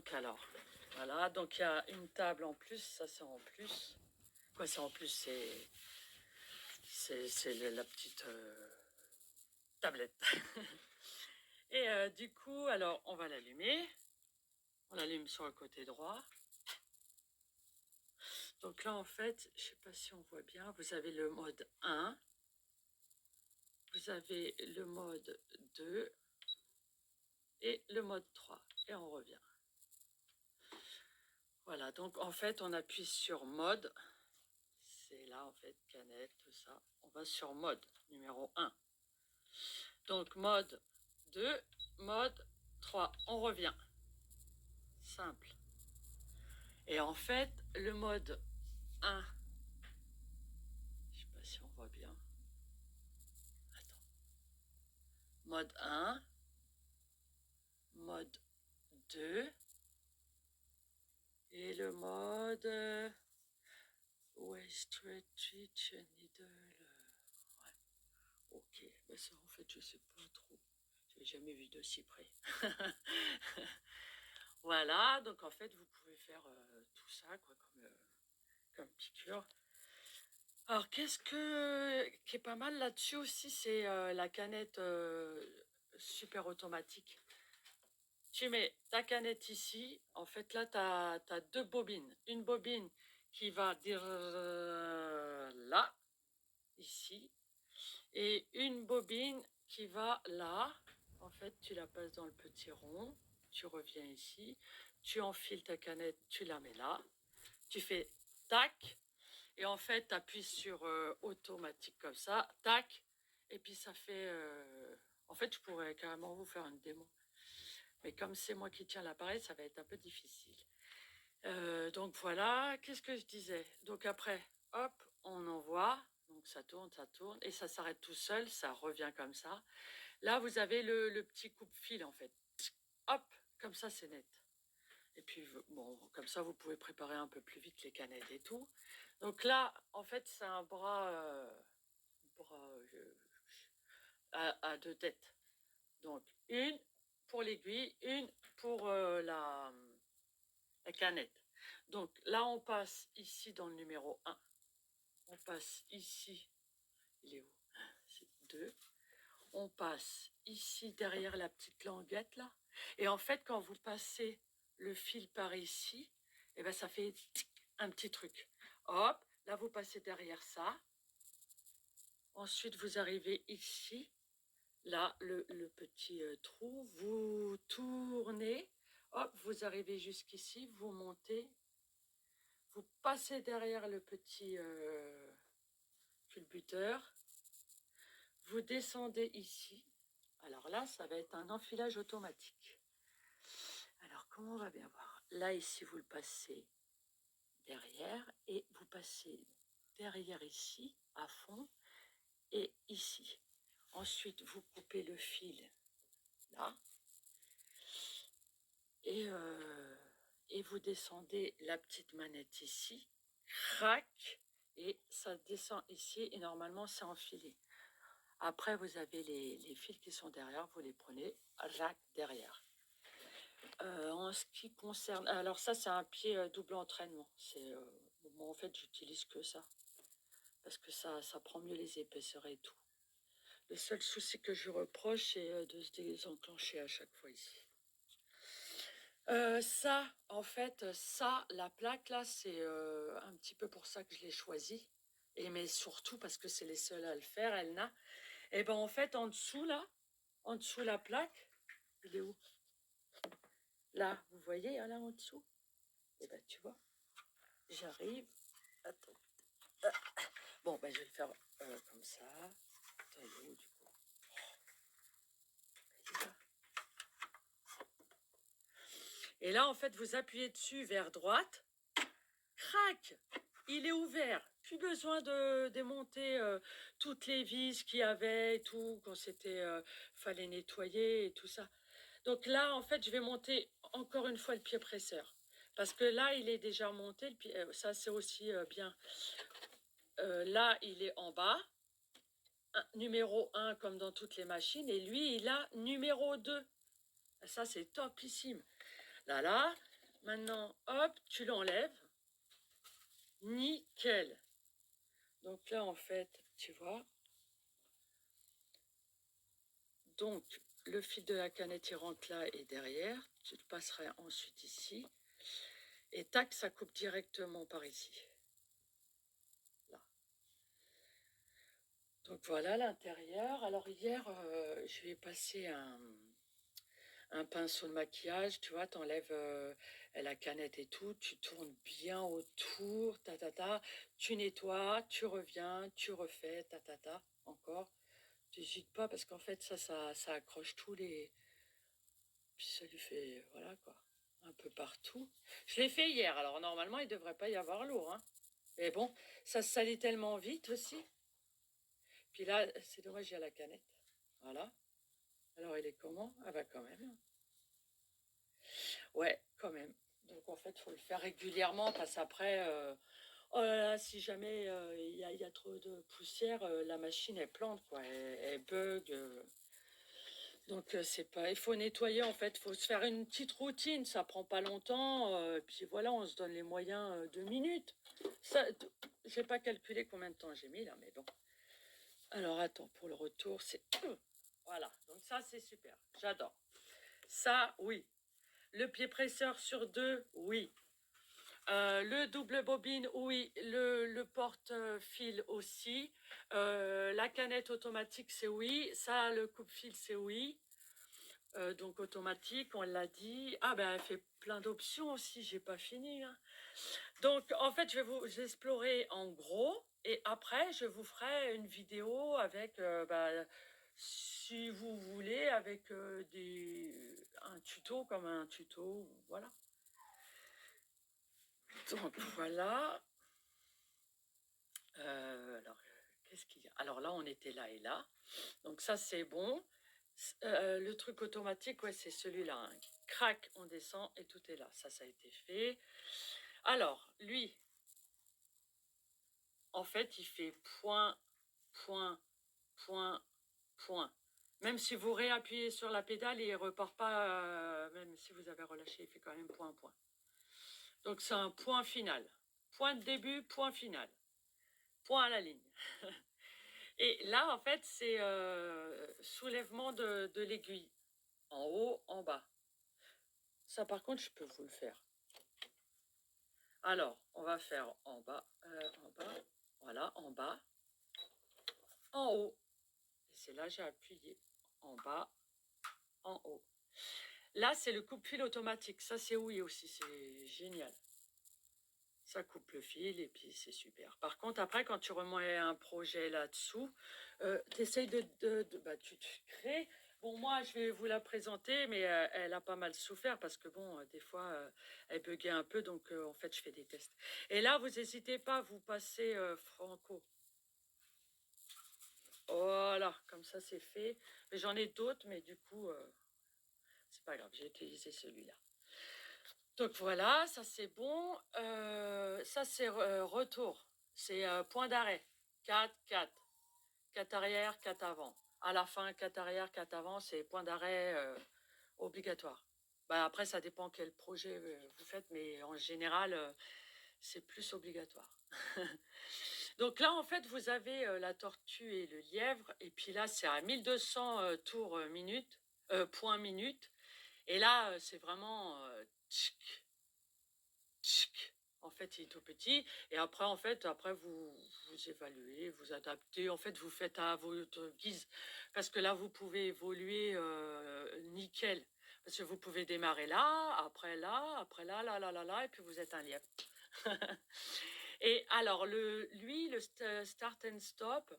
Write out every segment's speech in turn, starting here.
Donc alors, voilà, donc il y a une table en plus, ça c'est en plus. Quoi, c'est en plus, c'est la petite tablette. Et du coup, alors on va l'allumer. On l'allume sur le côté droit. Donc là, en fait, je ne sais pas si on voit bien, vous avez le mode 1, vous avez le mode 2 et le mode 3. Et on revient. Voilà, donc en fait, on appuie sur mode. C'est là, en fait, canette, tout ça. On va sur mode numéro 1. Donc mode 2, mode 3. On revient. Simple. Et en fait, le mode 1, je ne sais pas si on voit bien. Attends. Mode 1, mode 2 et le mode stretch needle. Ouais. Ok, ben ça en fait je sais pas trop. J'ai jamais vu de si près. Voilà, donc en fait vous pouvez faire tout ça quoi comme piqûre. Alors qu'est-ce qui est pas mal là-dessus aussi, c'est la canette super automatique. Tu mets ta canette ici. En fait, là, tu as deux bobines. Une bobine qui va dire là, ici. Et une bobine qui va là. En fait, tu la passes dans le petit rond. Tu reviens ici. Tu enfiles ta canette, tu la mets là. Tu fais tac. Et en fait, tu appuies sur automatique comme ça. Tac. Et puis, ça fait... En fait, je pourrais carrément vous faire une démo. Mais comme c'est moi qui tiens l'appareil, ça va être un peu difficile. Donc voilà, qu'est-ce que je disais? Donc après, hop, on envoie. Donc ça tourne, et ça s'arrête tout seul, ça revient comme ça. Là, vous avez le petit coupe-fil, en fait. Hop, comme ça, c'est net. Et puis, bon, comme ça, vous pouvez préparer un peu plus vite les canettes et tout. Donc là, en fait, c'est un bras à deux têtes. Donc, une pour l'aiguille, une pour la canette. Donc là, on passe ici dans le numéro 1. On passe ici. Il est où? C'est 2. On passe ici derrière la petite languette là. Et en fait, quand vous passez le fil par ici, et ben ça fait un petit truc. Hop, là vous passez derrière ça. Ensuite, vous arrivez ici. Là, le petit trou, vous tournez, hop, vous arrivez jusqu'ici, vous montez, vous passez derrière le petit culbuteur, vous descendez ici. Alors là, ça va être un enfilage automatique. Alors, comment on va bien voir? Là, ici, vous le passez derrière et vous passez derrière ici, à fond, et ici. Ensuite, vous coupez le fil là. Et vous descendez la petite manette ici, crac, et ça descend ici, et normalement c'est enfilé. Après, vous avez les fils qui sont derrière, vous les prenez, rac, derrière. En ce qui concerne... Alors ça, c'est un pied double entraînement. Bon, en fait, j'utilise que ça, parce que ça prend mieux les épaisseurs et tout. Le seul souci que je reproche, c'est de se désenclencher à chaque fois ici. Ça, en fait, ça, la plaque là, c'est un petit peu pour ça que je l'ai choisi. Mais surtout parce que c'est les seuls à le faire, Elna. Et ben en fait, en dessous là, en dessous la plaque, il est où? Là, vous voyez, hein, là en dessous? Et ben tu vois, j'arrive. Attends. Bon, ben je vais le faire comme ça. Attends, il est où du coup? Il est là. Et là, en fait, vous appuyez dessus vers droite. Crac! Il est ouvert. Plus besoin de démonter toutes les vis qu'il y avait et tout, quand c'était fallait nettoyer et tout ça. Donc là, en fait, je vais monter encore une fois le pied presseur. Parce que là, il est déjà monté. Ça, c'est aussi bien. Là, il est en bas. Numéro 1, comme dans toutes les machines. Et lui, il a numéro 2. Ça, c'est topissime. Là. Maintenant, hop, tu l'enlèves. Nickel. Donc là, en fait, tu vois. Donc, le fil de la canette, il rentre là et derrière. Tu le passeras ensuite ici. Et tac, ça coupe directement par ici. Là. Donc voilà l'intérieur. Alors hier, je vais passer un pinceau de maquillage, tu vois, t'enlèves la canette et tout, tu tournes bien autour, tu nettoies, tu reviens, tu refais, encore. Tu n'hésites pas parce qu'en fait, ça accroche tous les... Puis ça lui fait, voilà quoi, un peu partout. Je l'ai fait hier, alors normalement, il ne devrait pas y avoir l'eau, hein. Mais bon, ça se salit tellement vite aussi. Puis là, c'est dommage, il y a la canette. Voilà. Alors, il est comment? Ah bah quand même. Ouais, quand même. Donc en fait, il faut le faire régulièrement parce qu'après, oh là là, si jamais y a trop de poussière, la machine elle plante quoi, elle bug. Donc c'est pas, il faut nettoyer en fait, il faut se faire une petite routine, ça prend pas longtemps. Puis voilà, on se donne les moyens de minutes. Ça, j'ai pas calculé combien de temps j'ai mis là, mais bon. Alors attends, pour le retour, c'est voilà. Donc ça c'est super, j'adore. Ça oui. Le pied presseur sur deux, oui. Le double bobine, oui. Le porte-fil aussi. La canette automatique, c'est oui. Ça, le coupe-fil, c'est oui. Donc automatique, on l'a dit. Ah ben, elle fait plein d'options aussi, j'ai pas fini. Hein. Donc en fait, je vais vous explorer en gros. Et après, je vous ferai une vidéo avec, si vous voulez, avec un tuto, comme un tuto, voilà. Donc voilà. Alors, qu'est-ce qu'il y a? Alors là, on était là et là. Donc ça, c'est bon. Le truc automatique, ouais, c'est celui-là. Hein. Crac, on descend et tout est là. Ça a été fait. Alors, lui, en fait, il fait point, point, point, point. Même si vous réappuyez sur la pédale, il ne repart pas, même si vous avez relâché, il fait quand même point, point. Donc c'est un point final. Point de début, point final. Point à la ligne. Et là, en fait, c'est soulèvement de l'aiguille. En haut, en bas. Ça, par contre, je peux vous le faire. Alors, on va faire en bas, voilà, en bas, en haut. Et c'est là j'ai appuyé. En bas, en haut. Là, c'est le coupe-fil automatique. Ça, c'est oui aussi, c'est génial. Ça coupe le fil et puis c'est super. Par contre, après, quand tu remets un projet là-dessous, tu essayes tu te crées. Bon, moi, je vais vous la présenter, mais elle a pas mal souffert parce que, bon, des fois, elle buguait un peu, donc en fait, je fais des tests. Et là, vous n'hésitez pas, vous passez franco. Voilà, comme ça, c'est fait. Mais j'en ai d'autres, mais du coup, c'est pas grave, j'ai utilisé celui-là. Donc voilà, ça c'est bon. Ça c'est retour. C'est point d'arrêt. 4, 4. 4 arrière, 4 avant. À la fin, 4 arrière, 4 avant, c'est point d'arrêt obligatoire. Bah, après, ça dépend quel projet vous faites, mais en général, c'est plus obligatoire. Donc là, en fait, vous avez la tortue et le lièvre. Et puis là, c'est à 1200 tours minute, point minute. Et là, c'est vraiment tchic, tchic. En fait, il est tout petit. Et après, en fait, après vous évaluez, vous adaptez. En fait, vous faites à votre guise. Parce que là, vous pouvez évoluer nickel. Parce que vous pouvez démarrer là, après là, là, et puis vous êtes un lièvre. Et alors, lui, le start and stop,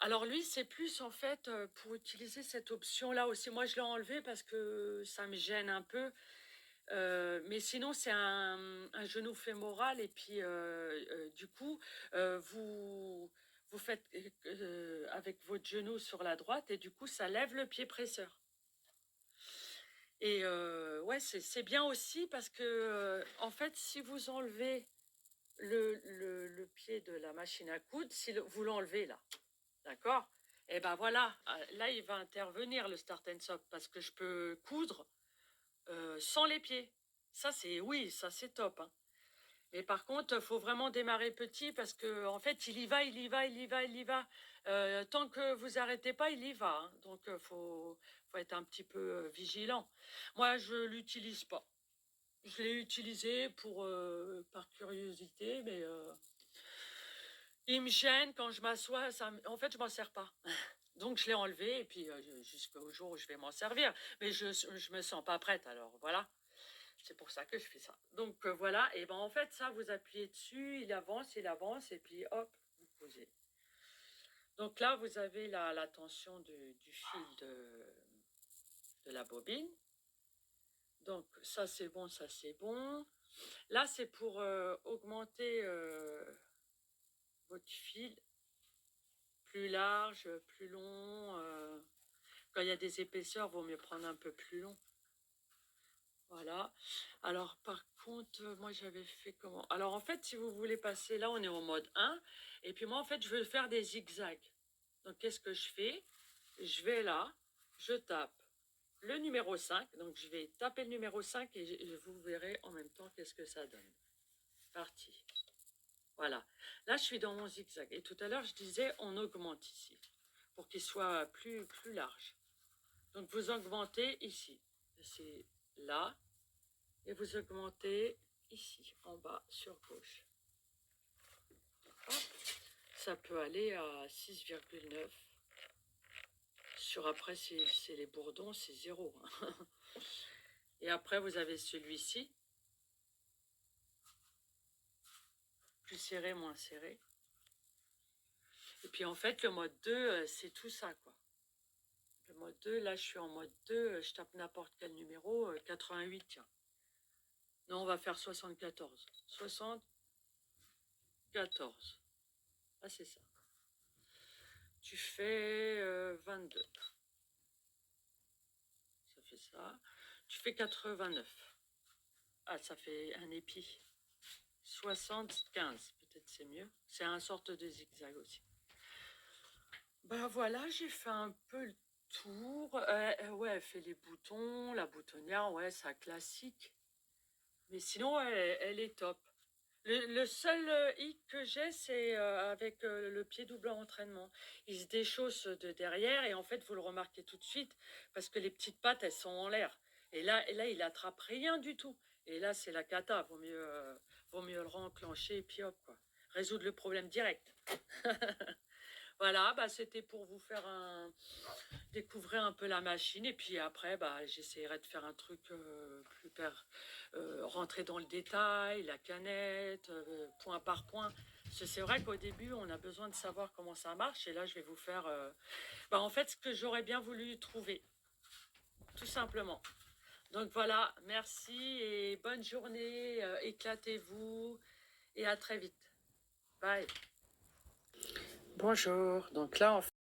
alors lui, c'est plus en fait pour utiliser cette option-là aussi. Moi, je l'ai enlevé parce que ça me gêne un peu. Mais sinon, c'est un genou fémoral et puis du coup, vous faites avec votre genou sur la droite et du coup, ça lève le pied presseur. Et ouais, c'est bien aussi parce que en fait, si vous enlevez le pied de la machine à coudre, si vous l'enlevez là, d'accord? Et ben voilà, là il va intervenir le start and stop parce que je peux coudre sans les pieds. Ça, c'est oui, ça, c'est top, hein. Mais par contre, faut vraiment démarrer petit parce que en fait, il y va, il y va, il y va, il y va. Tant que vous arrêtez pas, il y va, hein. Donc, faut être un petit peu vigilant. Moi, je l'utilise pas. Je l'ai utilisé par curiosité, mais il me gêne quand je m'assois. En fait, je m'en sers pas. Donc, je l'ai enlevé et puis jusqu'au jour où je vais m'en servir. Mais je me sens pas prête, alors voilà. C'est pour ça que je fais ça. Donc voilà, et ben en fait, ça, vous appuyez dessus, il avance, et puis hop, vous posez. Donc là, vous avez la tension du fil de la bobine. Donc ça, c'est bon, ça, c'est bon. Là, c'est pour augmenter votre fil plus large, plus long. Quand il y a des épaisseurs, il vaut mieux prendre un peu plus long. Voilà. Alors, par contre, moi, j'avais fait comment? Alors, en fait, si vous voulez passer, là, on est au mode 1. Et puis, moi, en fait, je veux faire des zigzags. Donc, qu'est-ce que je fais? Je vais là, je tape le numéro 5. Donc, je vais taper le numéro 5 et vous verrez en même temps qu'est-ce que ça donne. Parti. Voilà. Là, je suis dans mon zigzag. Et tout à l'heure, je disais, on augmente ici pour qu'il soit plus large. Donc, vous augmentez ici. C'est là. Et vous augmentez ici, en bas, sur gauche. Hop. Ça peut aller à 6,9. Sur après, c'est les bourdons, c'est 0. Et après, vous avez celui-ci. Plus serré, moins serré. Et puis, en fait, le mode 2, c'est tout ça, quoi. Le mode 2, là, je suis en mode 2. Je tape n'importe quel numéro. 88, tiens. Non, on va faire 74. 74. Ah, c'est ça. Tu fais 22. Ça fait ça. Tu fais 89. Ah, ça fait un épi. 75, peut-être c'est mieux. C'est un sorte de zigzag aussi. Ben voilà, j'ai fait un peu le tour. Ouais, elle fait les boutons, la boutonnière, ouais, ça classique. Mais sinon, elle est top. Le seul hic que j'ai, c'est avec le pied double en entraînement. Il se déchausse de derrière et en fait, vous le remarquez tout de suite parce que les petites pattes, elles sont en l'air. Et là, il attrape rien du tout. Et là, c'est la cata. Vaut mieux le renclencher et puis hop, quoi. Résoudre le problème direct. Voilà, bah, c'était pour vous faire découvrir un peu la machine. Et puis après, bah, j'essaierai de faire un truc rentrer dans le détail, la canette, point par point. Parce que c'est vrai qu'au début, on a besoin de savoir comment ça marche. Et là, je vais vous faire bah, en fait ce que j'aurais bien voulu trouver. Tout simplement. Donc voilà, merci et bonne journée. Éclatez-vous et à très vite. Bye. Bonjour. Donc là, en fait,